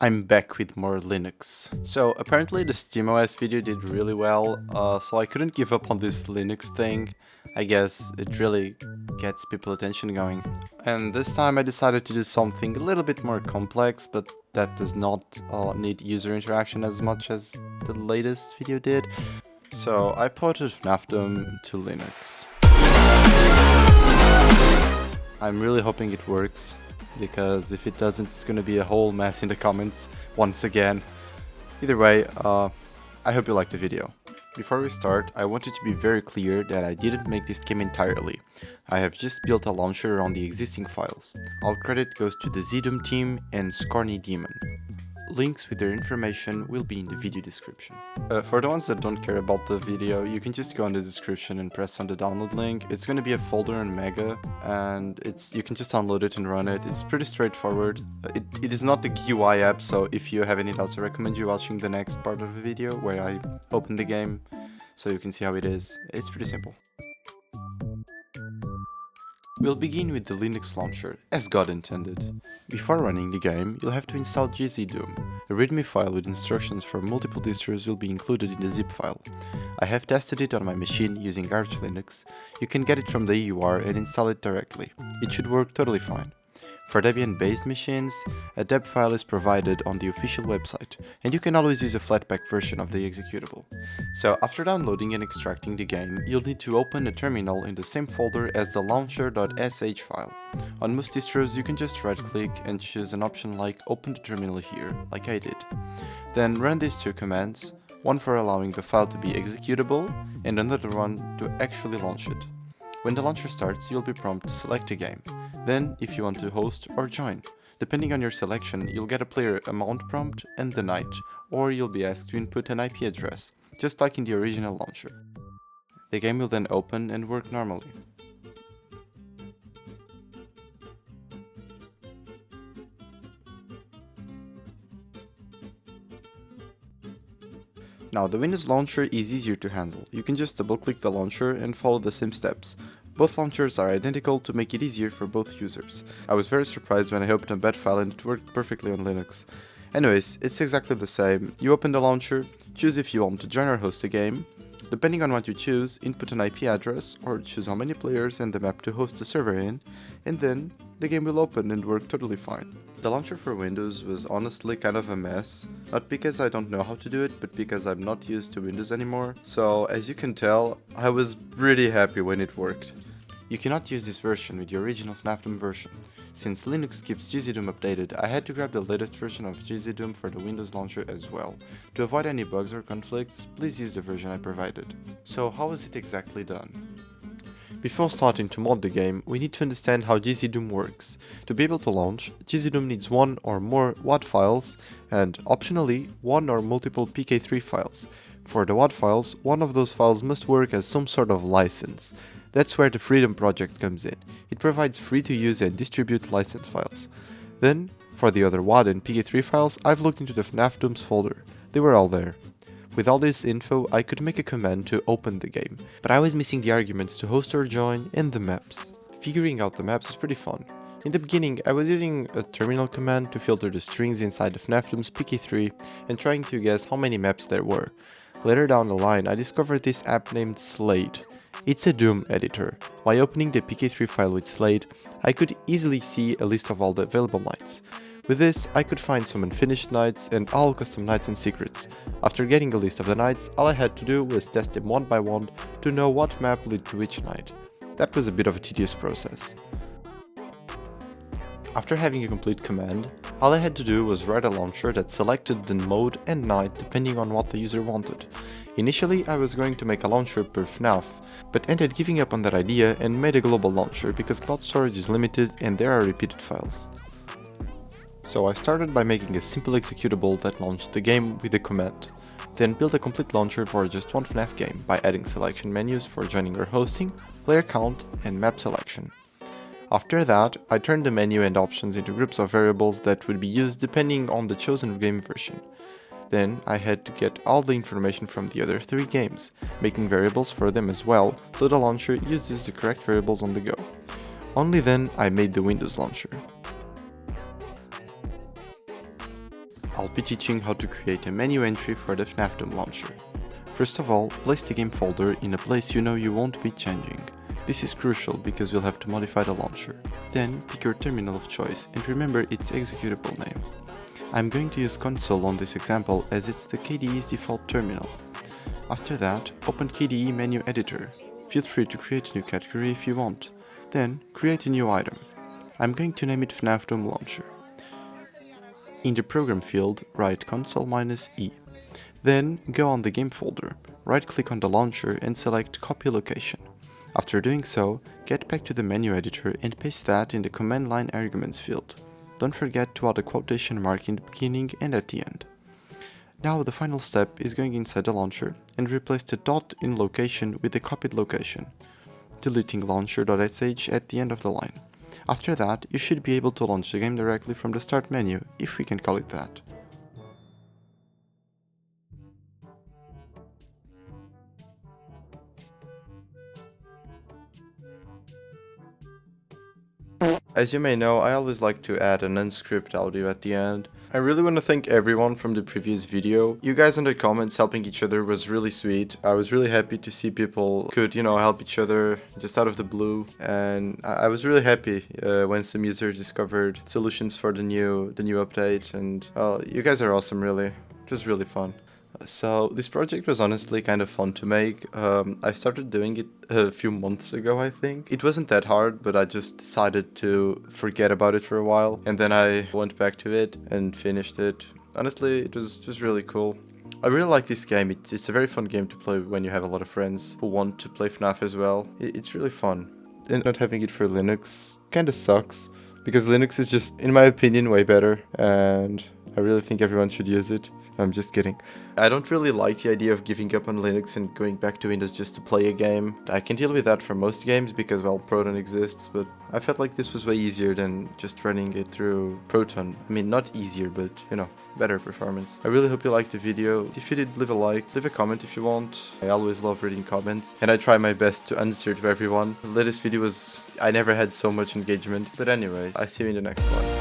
I'm back with more Linux. So apparently the SteamOS video did really well, so I couldn't give up on this Linux thing. I guess it really gets people attention going. And this time I decided to do something a little bit more complex, but that does not need user interaction as much as the latest video did. So I ported FNaF Doom to Linux. I'm really hoping it works, because if it doesn't, it's gonna be a whole mess in the comments once again. Either way, I hope you liked the video. Before we start, I wanted to be very clear that I didn't make this game entirely. I have just built a launcher around the existing files. All credit goes to the GZDoom team and Scorny Demon. Links with their information will be in the video description. For the ones that don't care about the video, you can just go in the description and press on the download link. It's going to be a folder on Mega, and you can just download it and run it. It's pretty straightforward. It is not the GUI app, so if you have any doubts, I recommend you watching the next part of the video where I open the game so you can see how it is. It's pretty simple. We'll begin with the Linux launcher, as God intended. Before running the game, you'll have to install GZDoom. A readme file with instructions for multiple distros will be included in the zip file. I have tested it on my machine using Arch Linux. You can get it from the EUR and install it directly. It should work totally fine. For Debian-based machines, a deb file is provided on the official website, and you can always use a Flatpak version of the executable. So after downloading and extracting the game, you'll need to open a terminal in the same folder as the launcher.sh file. On most distros, you can just right-click and choose an option like Open the terminal here, like I did. Then run these two commands, one for allowing the file to be executable, and another one to actually launch it. When the launcher starts, you'll be prompted to select a game. Then, if you want to host or join. Depending on your selection, you'll get a player amount prompt and the night, or you'll be asked to input an IP address, just like in the original launcher. The game will then open and work normally. Now, the Windows launcher is easier to handle. You can just double-click the launcher and follow the same steps. Both launchers are identical to make it easier for both users. I was very surprised when I opened a bat file and it worked perfectly on Linux. Anyways, it's exactly the same. You open the launcher, choose if you want to join or host a game. Depending on what you choose, input an IP address or choose how many players and the map to host the server in, and then the game will open and work totally fine. The launcher for Windows was honestly kind of a mess, not because I don't know how to do it, but because I'm not used to Windows anymore, so as you can tell, I was pretty happy when it worked. You cannot use this version with the original FNaF Doom version. Since Linux keeps GZDoom updated, I had to grab the latest version of GZDoom for the Windows launcher as well. To avoid any bugs or conflicts, please use the version I provided. So how is it exactly done? Before starting to mod the game, we need to understand how GZDoom works. To be able to launch, GZDoom needs one or more WAD files and, optionally, one or multiple PK3 files. For the WAD files, one of those files must work as some sort of license. That's where the Freedom project comes in. It provides free-to-use and distribute license files. Then, for the other WAD and PK3 files, I've looked into the FNaF Doom's folder. They were all there. With all this info, I could make a command to open the game, but I was missing the arguments to host or join and the maps. Figuring out the maps is pretty fun. In the beginning, I was using a terminal command to filter the strings inside the FNaF Doom's PK3 and trying to guess how many maps there were. Later down the line, I discovered this app named Slade. It's a Doom editor. By opening the PK3 file with Slade, I could easily see a list of all the available nights. With this, I could find some unfinished nights and all custom nights and secrets. After getting a list of the nights, all I had to do was test them one by one to know what map led to which night. That was a bit of a tedious process. After having a complete command, all I had to do was write a launcher that selected the mode and night depending on what the user wanted. Initially, I was going to make a launcher per FNaF, but ended giving up on that idea and made a global launcher because cloud storage is limited and there are repeated files. So I started by making a simple executable that launched the game with a command, then built a complete launcher for just one FNaF game by adding selection menus for joining or hosting, player count, and map selection. After that, I turned the menu and options into groups of variables that would be used depending on the chosen game version. Then I had to get all the information from the other 3 games, making variables for them as well, so the launcher uses the correct variables on the go. Only then I made the Windows launcher. I'll be teaching how to create a menu entry for the FNaF Doom launcher. First of all, place the game folder in a place you know you won't be changing. This is crucial because you'll have to modify the launcher. Then pick your terminal of choice and remember its executable name. I'm going to use console on this example as it's the KDE's default terminal. After that, open KDE menu editor. Feel free to create a new category if you want. Then create a new item. I'm going to name it FNaF Doom launcher. In the program field, write console-e. Then go on the game folder, right-click on the launcher and select Copy Location. After doing so, get back to the menu editor and paste that in the command line arguments field. Don't forget to add a quotation mark in the beginning and at the end. Now the final step is going inside the launcher and replace the dot in location with the copied location, deleting launcher.sh at the end of the line. After that, you should be able to launch the game directly from the start menu, if we can call it that. As you may know, I always like to add an unscripted audio at the end. I really want to thank everyone from the previous video. You guys in the comments helping each other was really sweet. I was really happy to see people could, help each other just out of the blue. And I was really happy when some users discovered solutions for the new update. And you guys are awesome, really. It was really fun. So this project was honestly kind of fun to make. I started doing it a few months ago, I think. It wasn't that hard, but I just decided to forget about it for a while. And then I went back to it and finished it. Honestly, it was just really cool. I really like this game. It's a very fun game to play when you have a lot of friends who want to play FNaF as well. It's really fun. And not having it for Linux kind of sucks, because Linux is just, in my opinion, way better. And I really think everyone should use it. I'm just kidding. I don't really like the idea of giving up on Linux and going back to Windows just to play a game. I can deal with that for most games because, well, Proton exists, but I felt like this was way easier than just running it through Proton. I mean, not easier, but, better performance. I really hope you liked the video. If you did, leave a like, leave a comment if you want. I always love reading comments, and I try my best to answer to everyone. The latest video I never had so much engagement. But anyway, I see you in the next one.